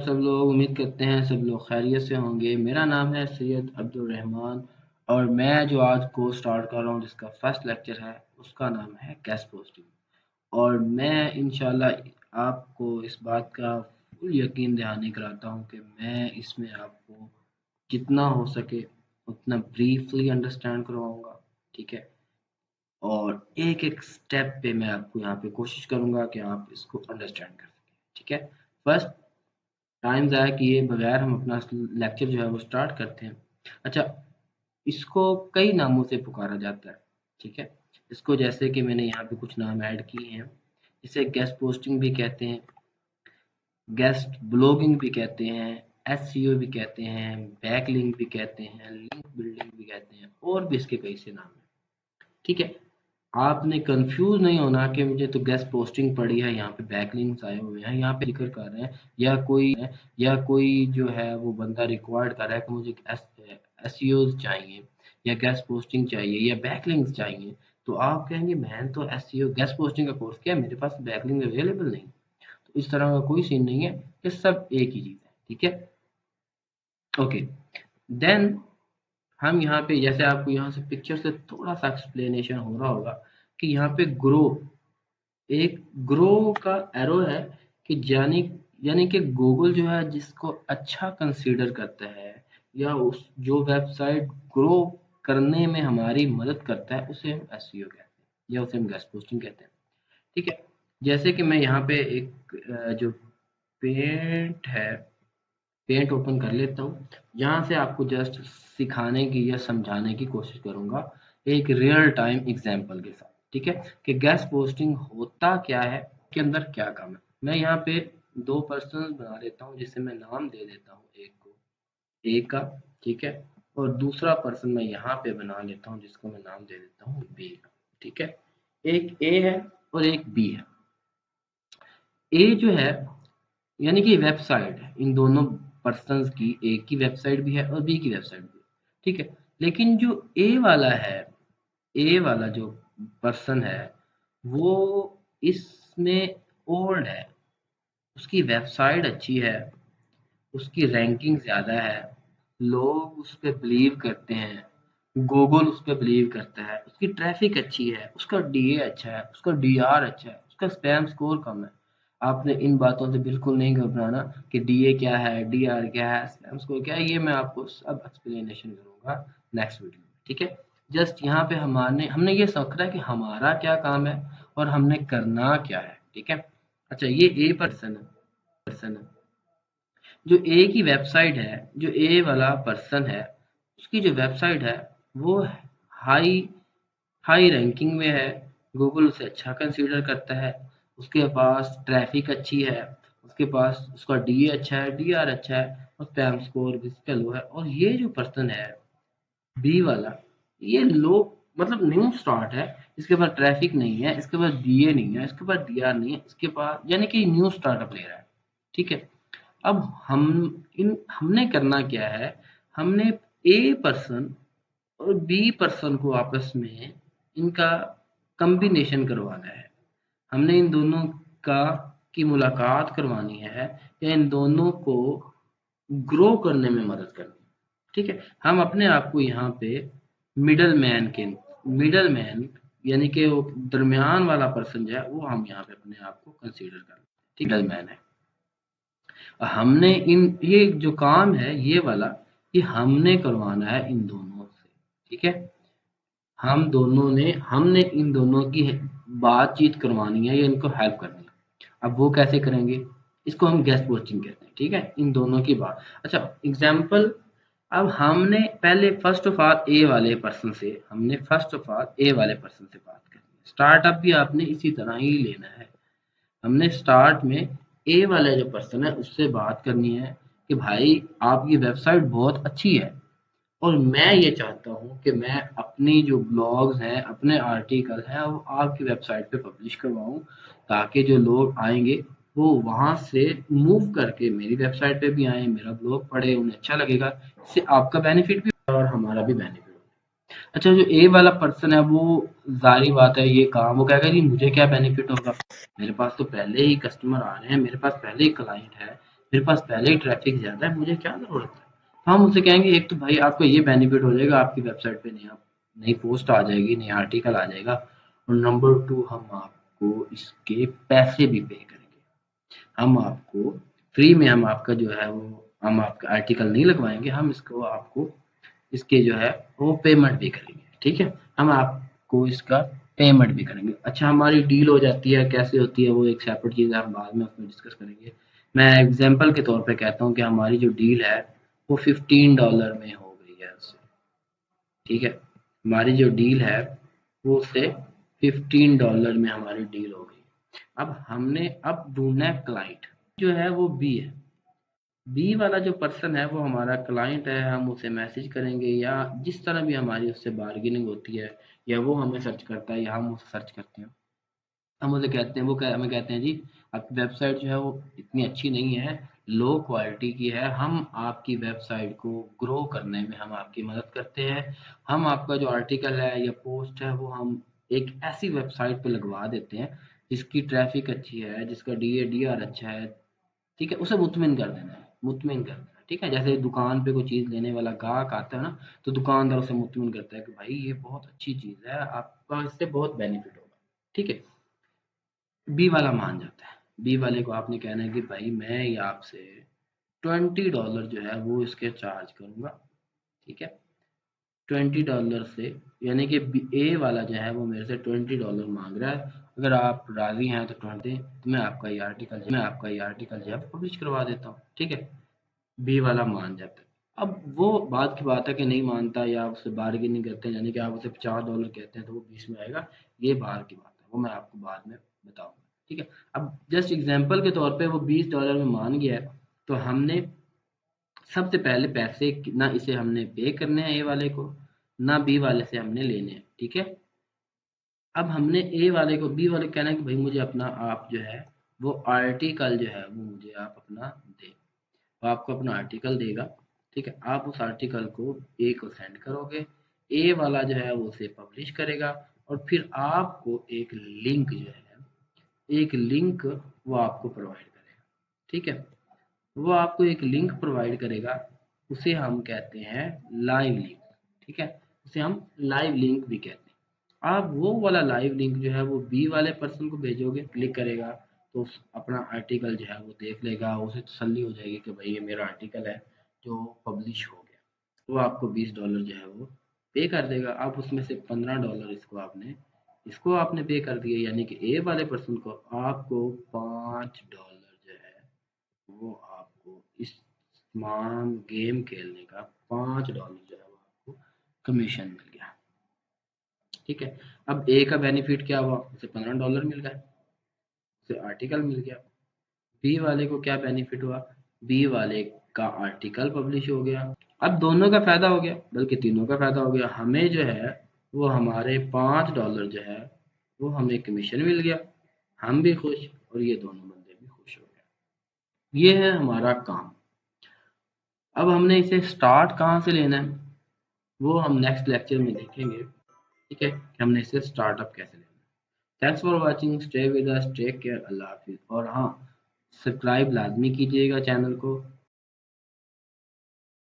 सब लोग उम्मीद करते हैं सब लोग खैरियत से होंगे। मेरा नाम है सैयद अब्दुल रहमान और मैं जो आज कोर्स स्टार्ट कर रहा हूँ जिसका फर्स्ट लेक्चर है उसका नाम है गेस्ट पोस्टिंग। और मैं इंशाल्लाह आपको इस बात का फुल यकीन दहानी कराता हूँ कि मैं इसमें आपको जितना हो सके उतना ब्रीफली अंडरस्टैंड करवाऊंगा। ठीक है। और एक एक स्टेप पे मैं आपको यहाँ पे कोशिश करूंगा कि आप इसको अंडरस्टैंड कर सकें। ठीक है। फर्स्ट, टाइम ज़ाया किए बगैर हम अपना लेक्चर जो है वो स्टार्ट करते हैं। अच्छा, इसको कई नामों से पुकारा जाता है। ठीक है। इसको जैसे कि मैंने यहाँ पे कुछ नाम ऐड किए हैं। इसे गेस्ट पोस्टिंग भी कहते हैं, गेस्ट ब्लॉगिंग भी कहते हैं, एसईओ भी कहते हैं, बैकलिंक भी कहते हैं, लिंक बिल्डिंग भी कहते हैं, और भी इसके कई से नाम हैं। ठीक है। आपने कंफ्यूज नहीं होना कि मुझे तो गेस्ट पोस्टिंग पड़ी है, यहाँ पे बैकलिंक्स आए हुए हैं, यहाँ पे जिक्र कर रहे हैं, या कोई जो है वो बंदा रिक्वायर्ड कर रहा है कि मुझे एसईओज चाहिए या गेस्ट पोस्टिंग चाहिए या बैकलिंक्स चाहिए। तो आप कहेंगे मैंने तो एसईओ गेस्ट पोस्टिंग का कोर्स किया, मेरे पास बैकलिंक अवेलेबल नहीं। तो इस तरह का कोई सीन नहीं है, ये सब एक ही चीज़ है। ठीक है। ओके। देन हम यहाँ पे जैसे आपको यहाँ से पिक्चर से थोड़ा सा एक्सप्लेनेशन हो रहा होगा कि यहाँ पे ग्रो, एक ग्रो का एरो है कि यानी कि गूगल जो है जिसको अच्छा कंसीडर करता है या उस जो वेबसाइट ग्रो करने में हमारी मदद करता है उसे हम एसईओ कहते हैं या उसे हम गेस्ट पोस्टिंग कहते हैं। ठीक है। जैसे कि मैं यहाँ पे एक जो पेंट है, पेंट ओपन कर लेता हूँ। यहाँ से आपको जस्ट सिखाने की या समझाने की कोशिश करूँगा एक रियल टाइम एग्जांपल के साथ। ठीक है। कि गेस्ट पोस्टिंग होता क्या है, के अंदर क्या काम है। मैं यहाँ पे दो पर्सन बना लेता हूँ जिसे मैं नाम दे देता हूँ, एक को ए का। ठीक है। और दूसरा पर्सन मैं यहाँ पे बना लेता हूँ जिसको मैं नाम दे देता हूँ बी का। ठीक है। एक ए है और एक बी है। ए जो है यानी कि वेबसाइट है इन दोनों पर्सन्स की, ए की वेबसाइट भी है और बी की वेबसाइट भी है। ठीक है। लेकिन जो ए वाला है, ए वाला जो पर्सन है वो इसमें ओल्ड है, उसकी वेबसाइट अच्छी है, उसकी रैंकिंग ज़्यादा है, लोग उस पे बिलीव करते हैं, गूगल उस पे बिलीव करता है, उसकी ट्रैफिक अच्छी है, उसका डीए अच्छा है, उसका डीआर अच्छा है, उसका स्पैम स्कोर कम है। आपने इन बातों से बिल्कुल नहीं घबराना कि डीए क्या है, डीआर क्या है, स्पैम स्कोर क्या है, ये मैं आपको सब एक्सप्लेनेशन करूंगा नेक्स्ट वीडियो में। ठीक है। जस्ट यहाँ पे हमने हमने ये सोचा है कि हमारा क्या काम है और हमने करना क्या है। ठीक है। अच्छा, ये ए पर्सन है, जो ए की वेबसाइट है, जो ए वाला पर्सन है उसकी जो वेबसाइट है वो हाई हाई रैंकिंग में है, गूगल उसे अच्छा कंसीडर करता है, उसके पास ट्रैफिक अच्छी है, उसके पास उसका डीए अच्छा है, डीआर अच्छा है, और स्पैम स्कोर भी इसका लो है। और ये जो पर्सन है बी वाला, ये लो मतलब न्यू स्टार्ट है, इसके पास ट्रैफिक नहीं है, इसके पास डीए नहीं है, इसके पास डीआर नहीं है, इसके पास यानी कि न्यू स्टार्टअप ले रहा है। ठीक है। अब हमने करना क्या है, हमने ए पर्सन और बी पर्सन को आपस में इनका कॉम्बिनेशन करवाना है। हमने इन दोनों का की मुलाकात करवानी है या इन दोनों को ग्रो करने में मदद करनी है। ठीक है। हम अपने आप को यहाँ पे मिडल मैन यानी कि वो दरमियान वाला पर्सन जो है वो हम यहाँ पे अपने आप को कंसीडर कर लेते हैं। ठीक, मिडल मैन है। हमने इन ये जो काम है ये वाला, ये हमने करवाना है इन दोनों से। ठीक है। हमने इन दोनों की बातचीत करवानी है या इनको हेल्प करनी है। अब वो कैसे करेंगे, इसको हम गेस्ट पोस्टिंग कहते हैं। ठीक है। इन दोनों की बात। अच्छा, एग्जाम्पल, अब हमने पहले फर्स्ट ऑफ ऑल ए वाले पर्सन से बात करनी है। स्टार्टअप भी आपने इसी तरह ही लेना है। हमने स्टार्ट में ए वाला जो पर्सन है उससे बात करनी है कि भाई आपकी वेबसाइट बहुत अच्छी है और मैं ये चाहता हूँ कि मैं अपनी जो ब्लॉग्स हैं, अपने आर्टिकल हैं, वो आपकी वेबसाइट पे पब्लिश करवाऊँ, ताकि जो लोग आएंगे वो वहाँ से मूव करके मेरी वेबसाइट पे भी आए, मेरा ब्लॉग पढ़े, उन्हें अच्छा लगेगा। इससे आपका बेनिफिट भी होगा और हमारा भी बेनिफिट होगा। अच्छा, जो ए वाला पर्सन है वो जाहिर बात है ये काम वो कहेगा जी मुझे क्या बेनिफिट होगा, मेरे पास तो पहले ही कस्टमर आ रहे हैं, मेरे पास पहले ही क्लाइंट है, मेरे पास पहले ही ट्रैफिक ज़्यादा है, मुझे क्या ज़रूरत है। तो हम उनसे कहेंगे एक तो भाई आपको ये बेनिफिट हो जाएगा, आपकी वेबसाइट पे नया नई पोस्ट आ जाएगी, नया आर्टिकल आ जाएगा, और नंबर 2 हम आपको इसके पैसे भी पे करेंगे। हम आपको फ्री में हम आपका जो है वो हम आपका आर्टिकल नहीं लगवाएँगे, हम इसको आपको इसके जो है वो पेमेंट भी करेंगे, ठीक है? हम आपको इसका पेमेंट भी करेंगे। अच्छा, हमारी डील हो जाती है, कैसे होती है वो एक सेपरेट चीज़ है, हम बाद में उसमें डिस्कस करेंगे। मैं एग्जांपल के तौर पे कहता हूँ कि हमारी जो डील है वो $15 में हो गई है उससे, ठीक है? हमारी जो डील है वो उससे $15 में हमारी डील हो गई। अब हमने अब ढूंढना है क्लाइंट, जो है वो बी है। बी वाला जो पर्सन है वो हमारा क्लाइंट है, हम उसे मैसेज करेंगे या जिस तरह भी हमारी उससे बार्गेनिंग होती है, या वो हमें सर्च करता है या हम उसे सर्च करते हैं। हम उसे कहते हैं, हमें कहते हैं जी आपकी वेबसाइट जो है वो इतनी अच्छी नहीं है, लो क्वालिटी की है, हम आपकी वेबसाइट को ग्रो करने में हम आपकी मदद करते हैं। हम आपका जो आर्टिकल है या पोस्ट है वो हम एक ऐसी वेबसाइट पे लगवा देते हैं जिसकी ट्रैफिक अच्छी है, जिसका डीआर अच्छा है, ठीक है? उसे मुतमिन कर देना है, मुतमिन कर देना है, ठीक है? जैसे दुकान पे कोई चीज़ लेने वाला ग्राहक आता है ना, तो दुकानदार उसे मुतमिन करता है कि भाई ये बहुत अच्छी चीज़ है, आपका इससे बहुत बेनिफिट होगा, ठीक है? बी वाला मान जाता है। बी वाले को आपने कहना है कि भाई मैं ये आपसे $20 जो है वो इसके चार्ज करूँगा, ठीक है? $20 से, यानी कि ए वाला जो है वो मेरे से $20 मांग रहा है, अगर आप राजी हैं तो 20 दें, तो मैं आपका ये आर्टिकल जो है पब्लिश करवा देता हूँ, ठीक है? बी वाला मान जाता है। अब वो बात की बात है कि नहीं मानता या आप उससे बार्गेनिंग करते हैं, यानी कि आप उसे $50 कहते हैं तो वो 20 में आएगा, ये बाहर की बात है, वो मैं आपको बाद में बताऊंगा, ठीक है? अब जस्ट एग्जांपल के तौर पे वो $20 में मान गया है, तो हमने सबसे पहले पैसे ना इसे हमने पे करने हैं ए वाले को, ना बी वाले से हमने लेने हैं, ठीक है? अब हमने ए वाले को बी वाले को कहना है कि भाई मुझे अपना आप जो है वो आर्टिकल जो है वो मुझे आप अपना दे, वो आपको अपना आर्टिकल देगा, ठीक है? आप उस आर्टिकल को ए को सेंड करोगे, ए वाला जो है वो उसे पब्लिश करेगा, और फिर आपको एक लिंक जो है, एक लिंक वो आपको प्रोवाइड करेगा, ठीक है? वो आपको एक लिंक प्रोवाइड करेगा, उसे हम कहते हैं लाइव लिंक, ठीक है? उसे हम लाइव लिंक भी कहते हैं। आप वो वाला लाइव लिंक जो है वो बी वाले पर्सन को भेजोगे, क्लिक करेगा तो अपना आर्टिकल जो है वो देख लेगा, उसे तसल्ली हो जाएगी कि भाई ये मेरा आर्टिकल है जो पब्लिश हो गया। वो आपको $20 जो है वो पे कर देगा। आप उसमें से $15 इसको आपने पे कर दिए, यानी कि ए वाले पर्सन को आपको $5 जो है वो आपको इस तमाम गेम खेलने का $5 जो है वो आपको कमीशन मिल गया, ठीक है? अब ए का बेनिफिट क्या हुआ, उसे $15 मिल गए, उसे आर्टिकल मिल गया। बी वाले को क्या बेनिफिट हुआ, बी वाले का आर्टिकल पब्लिश हो गया। अब दोनों का फायदा हो गया, बल्कि तीनों का फायदा हो गया। हमें जो है वो हमारे $5 जो है वो हमें कमीशन मिल गया, हम भी खुश और ये दोनों बंदे भी खुश हो गए। ये है हमारा काम। अब हमने इसे स्टार्ट कहाँ से लेना है वो हम नेक्स्ट लेक्चर में देखेंगे, ठीक है? कि हमने इसे स्टार्टअप कैसे लेना है। Thanks for watching, stay with us, take care, Allah हाफिज। और हाँ, सब्सक्राइब लाजमी कीजिएगा चैनल को।